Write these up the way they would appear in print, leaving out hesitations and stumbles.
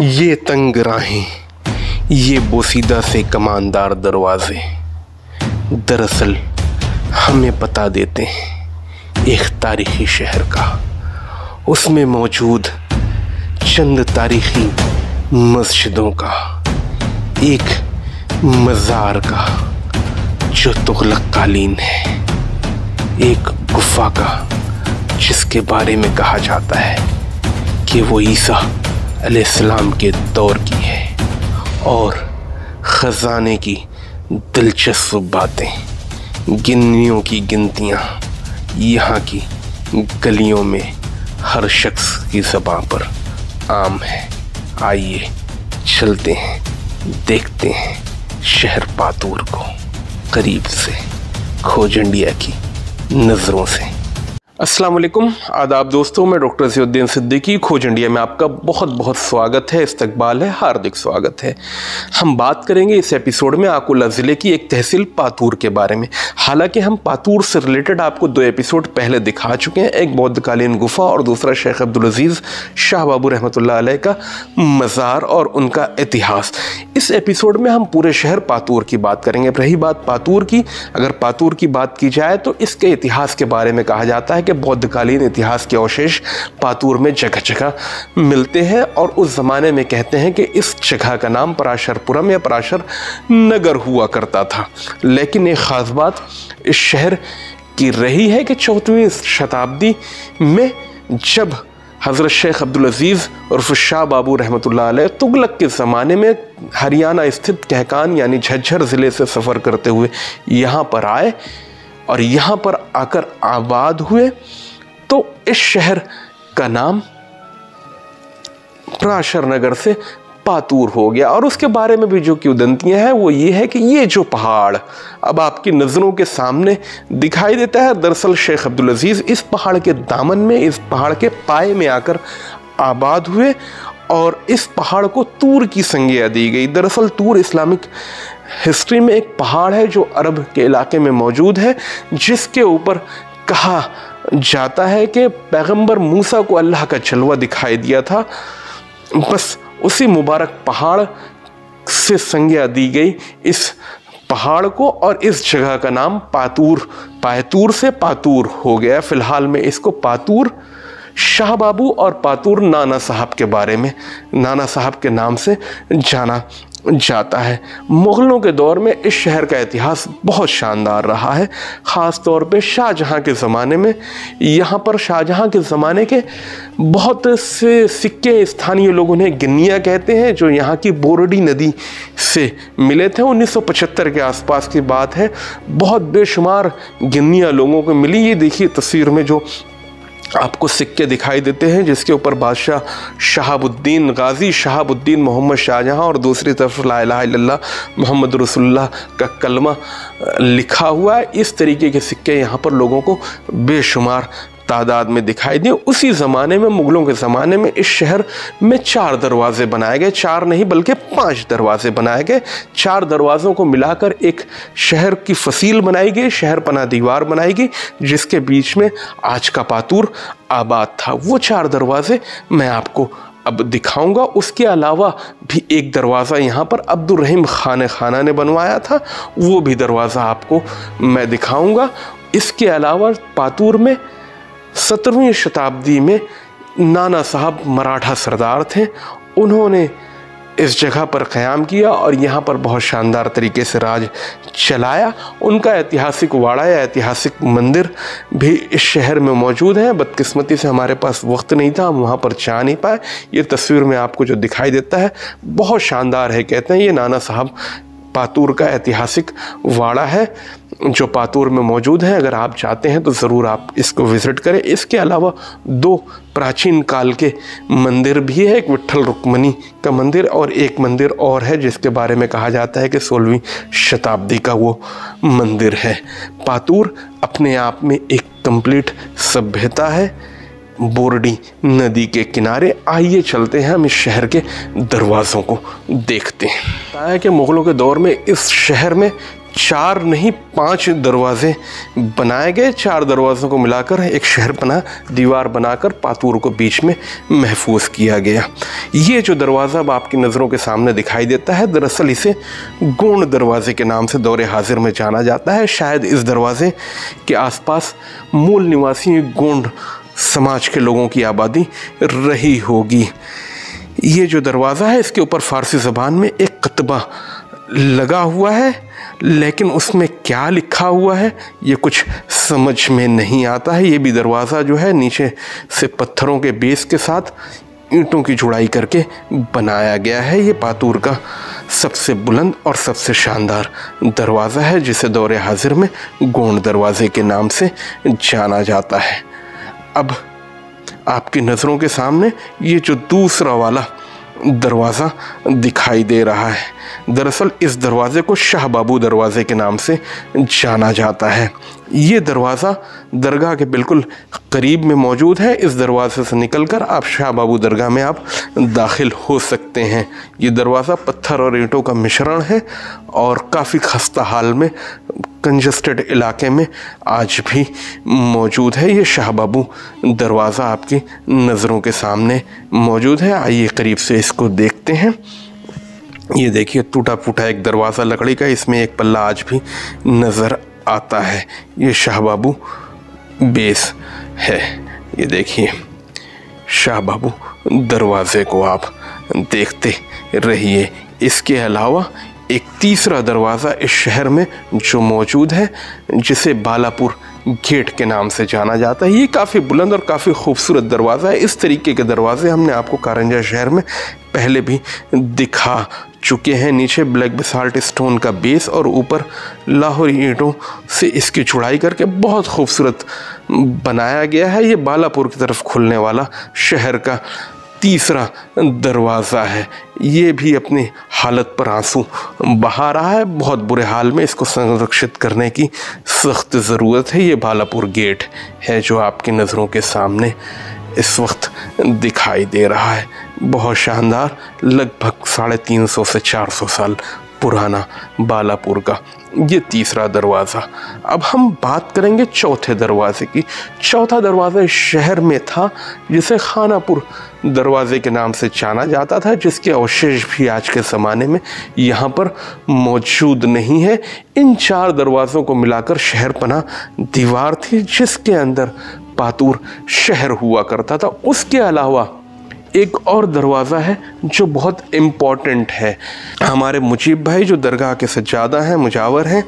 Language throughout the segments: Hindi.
ये तंग राहें, ये बोसीदा से कमानदार दरवाजे दरअसल हमें बता देते हैं एक तारीखी शहर का, उसमें मौजूद चंद तारीखी मस्जिदों का, एक मज़ार का जो तुगलक कालीन है, एक गुफा का जिसके बारे में कहा जाता है कि वो ईसा अलैहिस्सलाम के दौर की है, और ख़ज़ाने की दिलचस्प बातें, गिननियों की गिनतियाँ यहाँ की गलियों में हर शख्स की ज़बान पर आम है। आइए चलते हैं, देखते हैं शहर पातूर को करीब से, खोज इंडिया की नज़रों से। अस्सलाम वालेकुम, आदाब दोस्तों, मैं डॉक्टर ज़ियाउद्दीन सिद्दीकी, खोज इंडिया में आपका बहुत बहुत स्वागत है, इस्तकबाल है, हार्दिक स्वागत है। हम बात करेंगे इस एपिसोड में अकोला ज़िले की एक तहसील पातूर के बारे में। हालांकि हम पातूर से रिलेटेड आपको 2 एपिसोड पहले दिखा चुके हैं, एक बौद्धकालीन गुफा और दूसरा शेख अब्दुल अजीज़ शाह बाबू रहमतुल्लाह अलैह का मज़ार और उनका इतिहास। इस एपिसोड में हम पूरे शहर पातूर की बात करेंगे। रही बात पातूर की, अगर पातूर की बात की जाए तो इसके इतिहास के बारे में कहा जाता है कि बौद्धकालीन इतिहास के अवशेष पातूर में जगह जगह मिलते हैं, और उस ज़माने में कहते हैं कि इस जगह का नाम पराशरपुरम या पराशर नगर हुआ करता था। लेकिन एक ख़ास बात इस शहर की रही है कि 14वीं शताब्दी में जब हज़रत शेख अब्दुल अजीज़ उर्फ शाह बाबू रहमतुल्लाह अलैह तुगलक के ज़माने में हरियाणा स्थित कहकान यानी झज्जर ज़िले से सफ़र करते हुए यहाँ पर आए और यहाँ पर आकर आबाद हुए, तो इस शहर का नाम पराशर नगर से पातूर हो गया। और उसके बारे में भी जो किंवदंतियाँ हैं वो ये है कि ये जो पहाड़ अब आपकी नज़रों के सामने दिखाई देता है, दरअसल शेख अब्दुल अजीज़ इस पहाड़ के दामन में, इस पहाड़ के पाए में आकर आबाद हुए, और इस पहाड़ को तूर की संज्ञा दी गई। दरअसल तूर इस्लामिक हिस्ट्री में एक पहाड़ है जो अरब के इलाके में मौजूद है, जिसके ऊपर कहा जाता है कि पैगंबर मूसा को अल्लाह का जलवा दिखाई दिया था। बस उसी मुबारक पहाड़ से संज्ञा दी गई इस पहाड़ को, और इस जगह का नाम पातूर से पातूर हो गया। फ़िलहाल में इसको पातूर शाह बाबू और पातूर नाना साहब के बारे में, नाना साहब के नाम से जाना जाता है। मुग़लों के दौर में इस शहर का इतिहास बहुत शानदार रहा है, ख़ास तौर पे शाहजहाँ के ज़माने में। यहाँ पर शाहजहाँ के ज़माने के बहुत से सिक्के स्थानीय लोग उन्हें गिन्नियाँ कहते हैं, जो यहाँ की बोरडी नदी से मिले थे। 1975 के आसपास की बात है। बहुत बेशुमार गिन्नियाँ लोगों को मिली। ये देखिए तस्वीर में जो आपको सिक्के दिखाई देते हैं, जिसके ऊपर बादशाह शहाबुद्दीन गाजी शहाबुद्दीन मोहम्मद शाहजहाँ और दूसरी तरफ ला इलाहा इल्लल्लाह मोहम्मद रसूलुल्लाह का कलमा लिखा हुआ है। इस तरीके के सिक्के यहाँ पर लोगों को बेशुमार तादाद में दिखाई दिए। उसी ज़माने में, मुग़लों के ज़माने में, इस शहर में 4 दरवाज़े बनाए गए, 4 नहीं बल्कि 5 दरवाज़े बनाए गए। 4 दरवाज़ों को मिलाकर एक शहर की फसील बनाई गई, शहर पना दीवार बनाई गई, जिसके बीच में आज का पातूर आबाद था। वो 4 दरवाज़े मैं आपको अब दिखाऊंगा। उसके अलावा भी एक दरवाज़ा यहाँ पर अब्दुल रहीम खाना ने बनवाया था, वो भी दरवाज़ा आपको मैं दिखाऊंगा। इसके अलावा पातूर में 17वीं शताब्दी में नाना साहब मराठा सरदार थे, उन्होंने इस जगह पर क़याम किया और यहाँ पर बहुत शानदार तरीके से राज चलाया। उनका ऐतिहासिक वाड़ा या ऐतिहासिक मंदिर भी इस शहर में मौजूद है। बदकिस्मती से हमारे पास वक्त नहीं था, हम वहाँ पर जा नहीं पाए। ये तस्वीर में आपको जो दिखाई देता है बहुत शानदार है। कहते हैं ये नाना साहब पातूर का ऐतिहासिक वाड़ा है जो पातूर में मौजूद है। अगर आप चाहते हैं तो ज़रूर आप इसको विज़िट करें। इसके अलावा 2 प्राचीन काल के मंदिर भी है, एक विट्ठल रुक्मणी का मंदिर और एक मंदिर और है जिसके बारे में कहा जाता है कि 16वीं शताब्दी का वो मंदिर है। पातूर अपने आप में एक कंप्लीट सभ्यता है, बोरडी नदी के किनारे। आइए चलते हैं, हम इस शहर के दरवाज़ों को देखते हैं। बताया कि मुग़लों के दौर में इस शहर में 4 नहीं 5 दरवाजे बनाए गए। 4 दरवाज़ों को मिलाकर एक शहरपना दीवार बनाकर पातूर को बीच में महफूज किया गया। ये जो दरवाज़ा अब आपकी नज़रों के सामने दिखाई देता है, दरअसल इसे गोंड दरवाज़े के नाम से दौरे हाजिर में जाना जाता है। शायद इस दरवाज़े के आसपास मूल निवासी गोंड समाज के लोगों की आबादी रही होगी। ये जो दरवाज़ा है, इसके ऊपर फ़ारसी ज़बान में एक कतबा लगा हुआ है, लेकिन उसमें क्या लिखा हुआ है ये कुछ समझ में नहीं आता है। ये भी दरवाज़ा जो है नीचे से पत्थरों के बेस के साथ ईंटों की जुड़ाई करके बनाया गया है। ये पातूर का सबसे बुलंद और सबसे शानदार दरवाज़ा है, जिसे दौरे हाजिर में गोंड दरवाज़े के नाम से जाना जाता है। अब आपकी नज़रों के सामने ये जो दूसरा वाला दरवाज़ा दिखाई दे रहा है, दरअसल इस दरवाज़े को शाह बाबू दरवाज़े के नाम से जाना जाता है। ये दरवाज़ा दरगाह के बिल्कुल करीब में मौजूद है। इस दरवाज़े से निकलकर आप शाह बाबू दरगाह में आप दाखिल हो सकते हैं। ये दरवाज़ा पत्थर और ईंटों का मिश्रण है और काफ़ी खस्ता हाल में कंजस्टेड इलाके में आज भी मौजूद है। ये शाह बाबू दरवाज़ा आपकी नज़रों के सामने मौजूद है। आइए करीब से इसको देखते हैं। ये देखिए टूटा फूटा एक दरवाज़ा लकड़ी का, इसमें एक पल्ला आज भी नज़र आता है। ये शाह बाबू बेस है। ये देखिए शाह बाबू दरवाज़े को आप देखते रहिए। इसके अलावा एक तीसरा दरवाज़ा इस शहर में जो मौजूद है, जिसे बालापुर गेट के नाम से जाना जाता है। ये काफ़ी बुलंद और काफ़ी खूबसूरत दरवाज़ा है। इस तरीके के दरवाजे हमने आपको कारंजा शहर में पहले भी दिखा चुके हैं। नीचे ब्लैक बेसाल्ट स्टोन का बेस और ऊपर लाहौरी ईंटों से इसकी जुड़ाई करके बहुत खूबसूरत बनाया गया है। ये बालापुर की तरफ खुलने वाला शहर का तीसरा दरवाज़ा है। ये भी अपनी हालत पर आंसू बहा रहा है, बहुत बुरे हाल में। इसको संरक्षित करने की सख्त ज़रूरत है। ये बालापुर गेट है जो आपकी नज़रों के सामने इस वक्त दिखाई दे रहा है। बहुत शानदार, लगभग 350 से 400 साल पुराना बालापुर का ये तीसरा दरवाज़ा। अब हम बात करेंगे चौथे दरवाजे की। चौथा दरवाज़ा इस शहर में था जिसे खानापुर दरवाजे के नाम से जाना जाता था, जिसके अवशेष भी आज के ज़माने में यहाँ पर मौजूद नहीं है। इन 4 दरवाज़ों को मिलाकर शहरपना दीवार थी जिसके अंदर पातूर शहर हुआ करता था। उसके अलावा एक और दरवाज़ा है जो बहुत इम्पॉर्टेंट है। हमारे मुजीब भाई जो दरगाह के सज्जादा हैं, मुजावर हैं,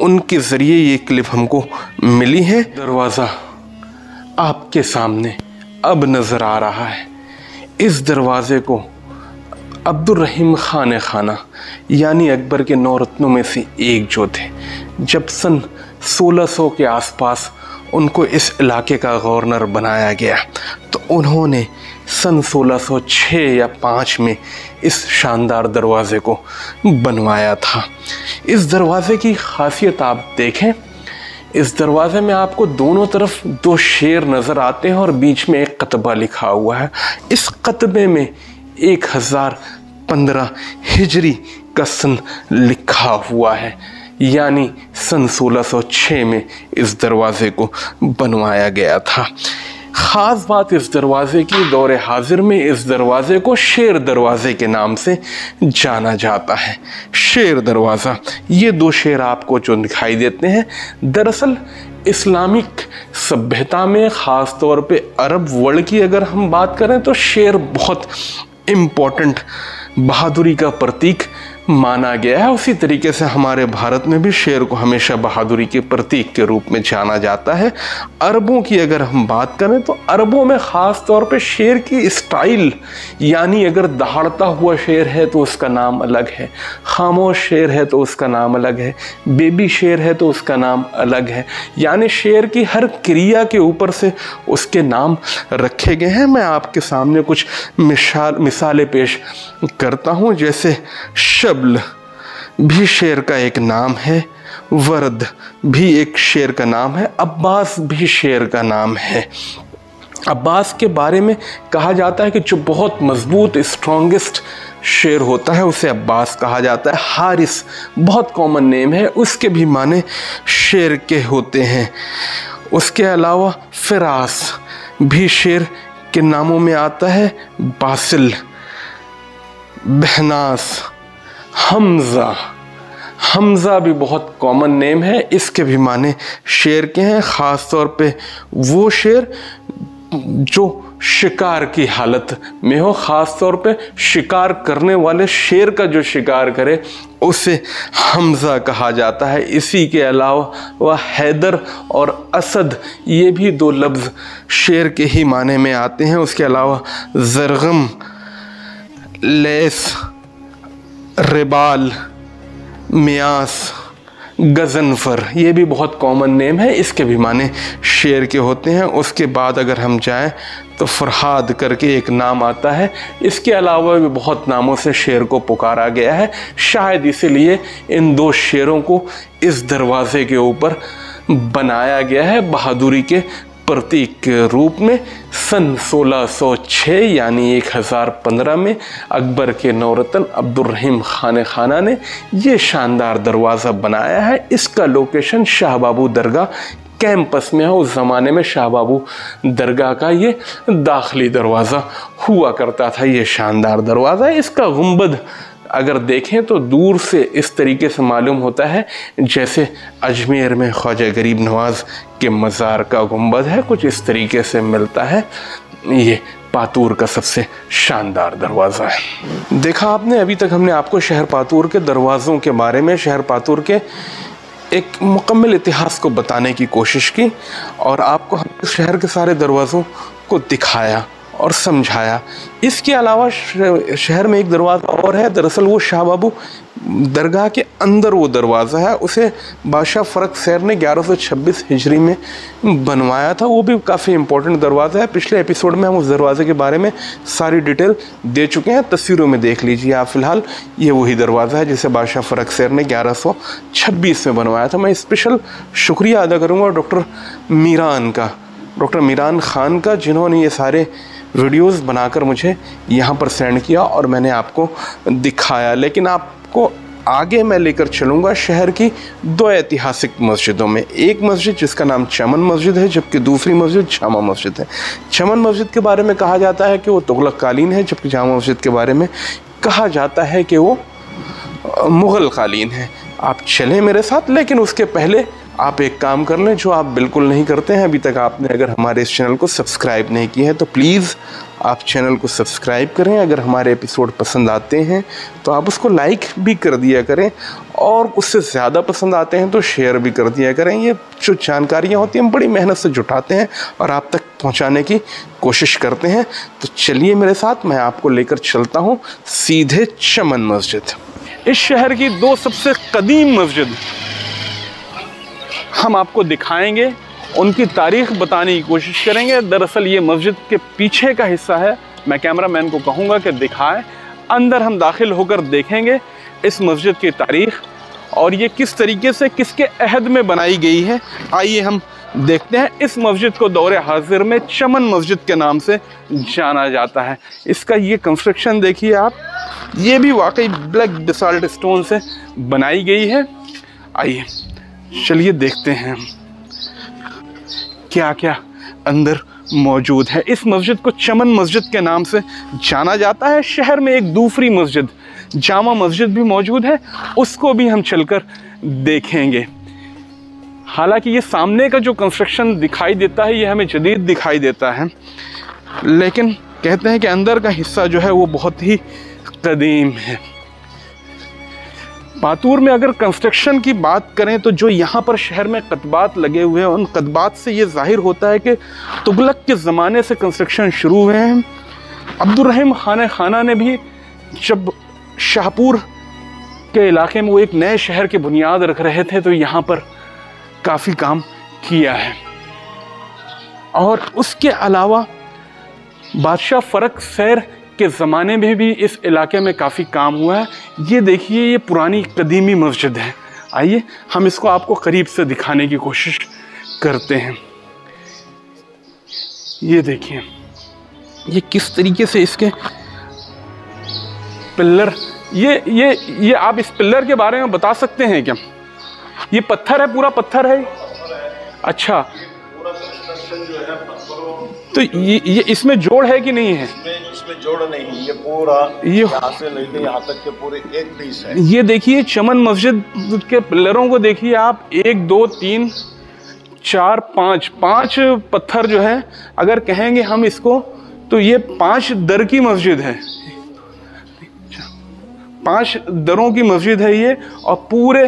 उनके ज़रिए ये क्लिप हमको मिली है। दरवाज़ा आपके सामने अब नज़र आ रहा है। इस दरवाज़े को अब्दुल रहीम खान खाना यानी अकबर के 9 रत्नों में से एक जो थे, जब सन 1600 के आसपास उनको इस इलाके का गवर्नर बनाया गया तो उन्होंने सन 1606 या 5 में इस शानदार दरवाज़े को बनवाया था। इस दरवाज़े की खासियत आप देखें, इस दरवाज़े में आपको दोनों तरफ 2 शेर नज़र आते हैं और बीच में एक कतबा लिखा हुआ है। इस कतबे में 1015 हिजरी का सन लिखा हुआ है, यानी सन 1606 में इस दरवाज़े को बनवाया गया था। ख़ास बात इस दरवाज़े की, दौरे हाजिर में इस दरवाज़े को शेर दरवाज़े के नाम से जाना जाता है। शेर दरवाज़ा, ये 2 शेर आपको जो दिखाई देते हैं, दरअसल इस्लामिक सभ्यता में ख़ास तौर पे अरब वर्ल्ड की अगर हम बात करें तो शेर बहुत इम्पोर्टेंट बहादुरी का प्रतीक माना गया है। उसी तरीके से हमारे भारत में भी शेर को हमेशा बहादुरी के प्रतीक के रूप में जाना जाता है। अरबों की अगर हम बात करें तो अरबों में ख़ास तौर पे शेर की स्टाइल, यानी अगर दहाड़ता हुआ शेर है तो उसका नाम अलग है, खामोश शेर है तो उसका नाम अलग है, बेबी शेर है तो उसका नाम अलग है, यानी शेर की हर क्रिया के ऊपर से उसके नाम रखे गए हैं। मैं आपके सामने कुछ मिसालें पेश करता हूँ। जैसे शब्ल भी शेर का एक नाम है, वर्द भी एक शेर का नाम है, अब्बास भी शेर का नाम है। अब्बास के बारे में कहा जाता है कि जो बहुत मजबूत स्ट्रॉन्गेस्ट शेर होता है उसे अब्बास कहा जाता है। हारिस बहुत कॉमन नेम है, उसके भी माने शेर के होते हैं। उसके अलावा फिरास भी शेर के नामों में आता है। बासिल, बहनास, हमज़ा भी बहुत कॉमन नेम है, इसके भी माने शेर के हैं। ख़ास तौर पे वो शेर जो शिकार की हालत में हो, ख़ास तौर पे शिकार करने वाले शेर का जो शिकार करे उसे हमज़ा कहा जाता है। इसी के अलावा वह हैदर और असद, ये भी दो लफ्ज़ शेर के ही माने में आते हैं। उसके अलावा ज़रगम, लेस, रिबाल, मियास, गज़नफ़र, ये भी बहुत कॉमन नेम है, इसके भी माने शेर के होते हैं। उसके बाद अगर हम जाएं तो फरहाद करके एक नाम आता है। इसके अलावा भी बहुत नामों से शेर को पुकारा गया है। शायद इसीलिए इन दो शेरों को इस दरवाज़े के ऊपर बनाया गया है बहादुरी के प्रतीक के रूप में। सन 1606 यानी 1015 में अकबर के नौरतन अब्दुर्रहीम खान खाना ने ये शानदार दरवाज़ा बनाया है। इसका लोकेशन शाह बाबू दरगाह कैंपस में है। उस ज़माने में शाह बाबू दरगाह का ये दाखिली दरवाज़ा हुआ करता था। ये शानदार दरवाज़ा है। इसका गुंबद अगर देखें तो दूर से इस तरीके से मालूम होता है जैसे अजमेर में ख्वाजा गरीब नवाज़ के मज़ार का गुंबद है, कुछ इस तरीके से मिलता है। ये पातूर का सबसे शानदार दरवाज़ा है। देखा आपने, अभी तक हमने आपको शहर पातूर के दरवाज़ों के बारे में, शहर पातूर के एक मुकम्मल इतिहास को बताने की कोशिश की और आपको शहर के सारे दरवाज़ों को दिखाया और समझाया। इसके अलावा शहर में एक दरवाज़ा और है। दरअसल वो शाह बाबू दरगाह के अंदर वो दरवाज़ा है, उसे बादशाह फ़रख सैर ने 1126 हिजरी में बनवाया था। वो भी काफ़ी इम्पोर्टेंट दरवाज़ा है। पिछले एपिसोड में हम उस दरवाज़े के बारे में सारी डिटेल दे चुके हैं, तस्वीरों में देख लीजिए आप। फ़िलहाल ये वही दरवाज़ा है जिसे बादशाह फ़रख सैर ने 1126 में बनवाया था। मैं स्पेशल शुक्रिया अदा करूँगा डॉक्टर मीरान खान का, जिन्होंने ये सारे वीडियोस बनाकर मुझे यहाँ पर सेंड किया और मैंने आपको दिखाया। लेकिन आपको आगे मैं लेकर चलूँगा शहर की दो ऐतिहासिक मस्जिदों में। एक मस्जिद जिसका नाम चमन मस्जिद है, जबकि दूसरी मस्जिद जामा मस्जिद है। चमन मस्जिद के बारे में कहा जाता है कि वो तुगलक कालीन है, जबकि जामा मस्जिद के बारे में कहा जाता है कि वो मुग़ल कालीन है। आप चलें मेरे साथ, लेकिन उसके पहले आप एक काम कर लें जो आप बिल्कुल नहीं करते हैं अभी तक। आपने अगर हमारे इस चैनल को सब्सक्राइब नहीं किया है तो प्लीज़ आप चैनल को सब्सक्राइब करें। अगर हमारे एपिसोड पसंद आते हैं तो आप उसको लाइक भी कर दिया करें, और उससे ज़्यादा पसंद आते हैं तो शेयर भी कर दिया करें। ये जो जानकारियाँ होती हैं हम बड़ी मेहनत से जुटाते हैं और आप तक पहुँचाने की कोशिश करते हैं। तो चलिए मेरे साथ, मैं आपको लेकर चलता हूँ सीधे चमन मस्जिद। इस शहर की दो सबसे कदीम मस्जिद हम आपको दिखाएंगे, उनकी तारीख बताने की कोशिश करेंगे। दरअसल ये मस्जिद के पीछे का हिस्सा है। मैं कैमरामैन को कहूँगा कि दिखाए। अंदर हम दाखिल होकर देखेंगे इस मस्जिद की तारीख और ये किस तरीके से किसके अहद में बनाई गई है। आइए हम देखते हैं। इस मस्जिद को दौरे हाजिर में चमन मस्जिद के नाम से जाना जाता है। इसका ये कंस्ट्रक्शन देखिए आप, ये भी वाकई ब्लैक बेसाल्ट स्टोन से बनाई गई है। आइए चलिए देखते हैं क्या क्या अंदर मौजूद है। इस मस्जिद को चमन मस्जिद के नाम से जाना जाता है। शहर में एक दूसरी मस्जिद जामा मस्जिद भी मौजूद है, उसको भी हम चलकर देखेंगे। हालांकि ये सामने का जो कंस्ट्रक्शन दिखाई देता है ये हमें जदीद दिखाई देता है, लेकिन कहते हैं कि अंदर का हिस्सा जो है वो बहुत ही कदीम है। पातूर में अगर कंस्ट्रक्शन की बात करें तो जो यहाँ पर शहर में कतबात लगे हुए हैं, उन कतबात से ये जाहिर होता है कि तुगलक के ज़माने से कंस्ट्रक्शन शुरू हुए हैं। अब्दुर्रहीम खान खाना ने भी जब शाहपुर के इलाके में वो एक नए शहर की बुनियाद रख रहे थे तो यहाँ पर काफ़ी काम किया है। और उसके अलावा बादशाह फ़रख सैर के ज़माने में भी इस इलाके में काफ़ी काम हुआ है। ये देखिए, ये पुरानी कदीमी मस्जिद है। आइए हम इसको आपको करीब से दिखाने की कोशिश करते हैं। ये देखिए, ये किस तरीके से इसके पिल्लर, ये आप इस पिल्लर के बारे में बता सकते हैं क्या? ये पत्थर है, पूरा पत्थर है? अच्छा, पूरा कंस्ट्रक्शन जो है पत्थरों, तो ये इसमें जोड़ है कि नहीं है? इसमें जोड़ नहीं, ये पूरा यहाँ से लेके यहाँ तक के पूरे एक पीस है। ये देखिए चमन मस्जिद के पिल्लरों को देखिए आप, 1 2 3 4 5 पत्थर जो है, अगर कहेंगे हम इसको तो ये 5 दर की मस्जिद है, 5 दरों की मस्जिद है ये। और पूरे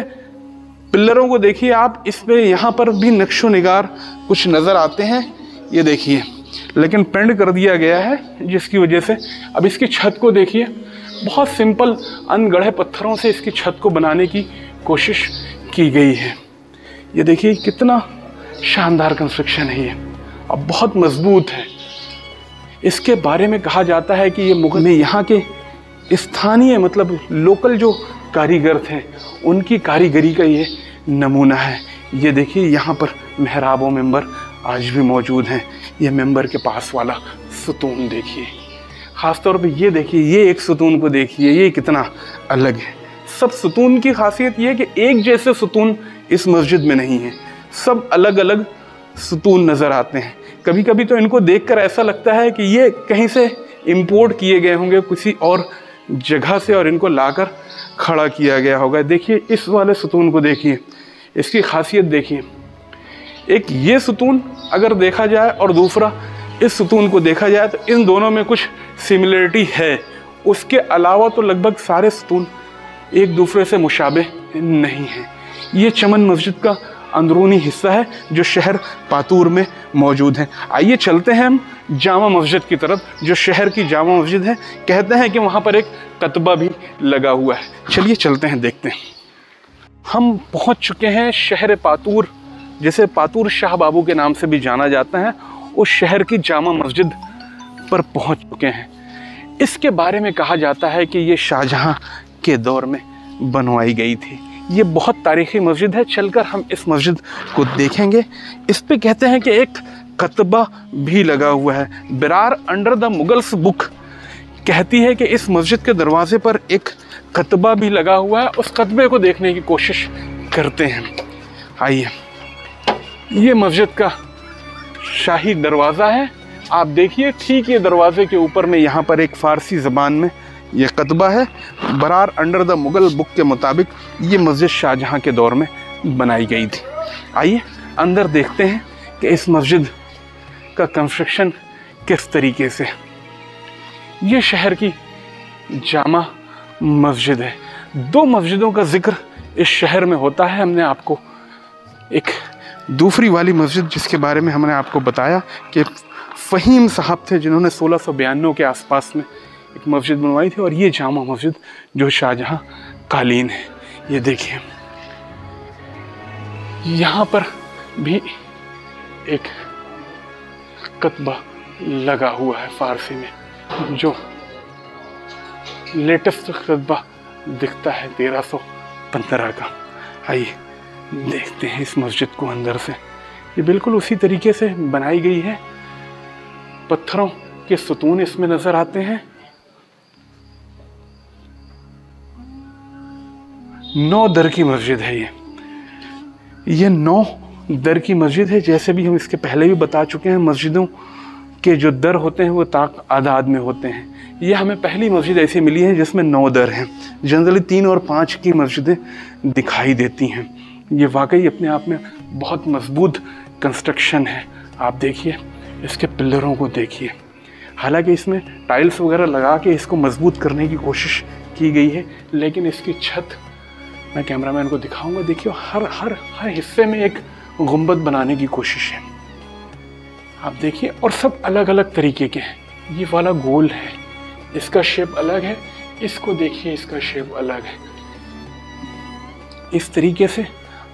पिल्लरों को देखिए आप, इस पे यहाँ पर भी नक्शो निगार कुछ नज़र आते हैं, ये देखिए, लेकिन पेंट कर दिया गया है, जिसकी वजह से अब इसकी छत को देखिए, बहुत सिंपल अनगढ़े पत्थरों से इसकी छत को बनाने की कोशिश की गई है। ये देखिए कितना शानदार कंस्ट्रक्शन है ये, अब बहुत मजबूत है। इसके बारे में कहा जाता है कि ये मुगल में यहाँ के स्थानीय मतलब लोकल जो कारीगर थे उनकी कारीगरी का ये नमूना है। ये देखिए यहाँ पर मेहराब व मेंबर आज भी मौजूद हैं। ये मेंबर के पास वाला सुतून देखिए, ख़ास तौर पे ये देखिए, ये एक सुतून को देखिए, ये कितना अलग है। सब सुतून की खासियत ये है कि एक जैसे सुतून इस मस्जिद में नहीं है, सब अलग अलग सुतून नज़र आते हैं। कभी कभी तो इनको देखकर ऐसा लगता है कि ये कहीं से इंपोर्ट किए गए होंगे किसी और जगह से, और इनको लाकर खड़ा किया गया होगा। देखिए इस वाले सुतून को देखिए, इसकी खासियत देखिए, एक ये सुतून अगर देखा जाए और दूसरा इस सुतून को देखा जाए तो इन दोनों में कुछ सिमिलरिटी है। उसके अलावा तो लगभग सारे सुतून एक दूसरे से मुशाबे नहीं हैं। ये चमन मस्जिद का अंदरूनी हिस्सा है जो शहर पातूर में मौजूद है। आइए चलते हैं हम जामा मस्जिद की तरफ, जो शहर की जामा मस्जिद है। कहते हैं कि वहाँ पर एक कतबा भी लगा हुआ है। चलिए चलते हैं, देखते हैं। हम पहुँच चुके हैं शहर पातूर, जिसे पातूर शाह बाबू के नाम से भी जाना जाता है, उस शहर की जामा मस्जिद पर पहुँच चुके हैं। इसके बारे में कहा जाता है कि ये शाहजहां के दौर में बनवाई गई थी। ये बहुत तारीखी मस्जिद है, चलकर हम इस मस्जिद को देखेंगे। इस पे कहते हैं कि एक कतबा भी लगा हुआ है। बिरार अंडर द मुगल्स बुक कहती है कि इस मस्जिद के दरवाजे पर एक कतबा भी लगा हुआ है। उस कतबे को देखने की कोशिश करते हैं। आइए, ये मस्जिद का शाही दरवाज़ा है। आप देखिए, ठीक ये दरवाजे के ऊपर में यहाँ पर एक फ़ारसी ज़बान में ये कतबा है। Berar under the Mughal book के मुताबिक ये मस्जिद शाहजहां के दौर में बनाई गई थी। आइए अंदर देखते हैं कि इस मस्जिद का कंस्ट्रक्शन किस तरीके से। ये शहर की जामा मस्जिद है। 2 मस्जिदों का जिक्र इस शहर में होता है। हमने आपको एक दूसरी वाली मस्जिद, जिसके बारे में हमने आपको बताया कि फ़हीम साहब थे जिन्होंने 1692 के आसपास में एक मस्जिद बनवाई थी, और ये जामा मस्जिद जो शाहजहां कालीन है। ये देखिए, यहाँ पर भी एक कतबा लगा हुआ है फ़ारसी में, जो लेटेस्ट कतबा दिखता है 1315 का। आइए देखते हैं इस मस्जिद को अंदर से। ये बिल्कुल उसी तरीके से बनाई गई है। पत्थरों के सुतून इसमें नज़र आते हैं। 9 दर की मस्जिद है ये 9 दर की मस्जिद है। जैसे भी हम इसके पहले भी बता चुके हैं, मस्जिदों के जो दर होते हैं वो ताक आदाद में होते हैं। ये हमें पहली मस्जिद ऐसी मिली है जिसमें 9 दर हैं। जनरली 3 और 5 की मस्जिदें दिखाई देती हैं। ये वाकई अपने आप में बहुत मजबूत कंस्ट्रक्शन है। आप देखिए, इसके पिल्लरों को देखिए। हालांकि इसमें टाइल्स वगैरह लगा के इसको मजबूत करने की कोशिश की गई है, लेकिन इसकी छत, मैं कैमरामैन को दिखाऊंगा, देखिए हर हिस्से में एक गुंबद बनाने की कोशिश है। आप देखिए, और सब अलग अलग तरीके के हैं। ये वाला गोल है, इसका शेप अलग है। इसको देखिए, इसका शेप अलग है। इस तरीके से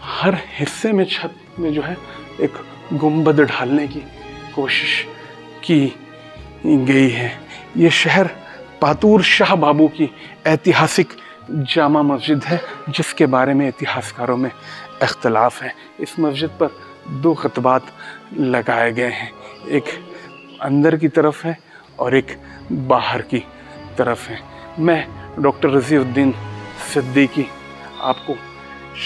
हर हिस्से में छत में जो है एक गुंबद ढालने की कोशिश की गई है। ये शहर पातूर शाह बाबू की ऐतिहासिक जामा मस्जिद है, जिसके बारे में इतिहासकारों में इख्तलाफ है। इस मस्जिद पर 2 खतबात लगाए गए हैं, एक अंदर की तरफ है और एक बाहर की तरफ है। मैं डॉक्टर रज़ीउद्दीन सिद्दीकी आपको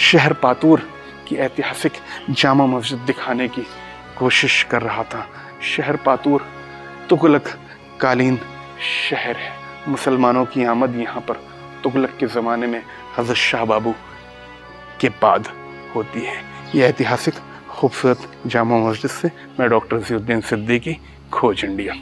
शहर पातूर की ऐतिहासिक जामा मस्जिद दिखाने की कोशिश कर रहा था। शहर पातूर तुगलक कालीन शहर है। मुसलमानों की आमद यहाँ पर तुगलक के ज़माने में हज़रत शाह बाबू के बाद होती है। ये ऐतिहासिक खूबसूरत जामा मस्जिद से मैं डॉक्टर रज़ीउद्दीन सिद्दीकी, खोज इंडिया।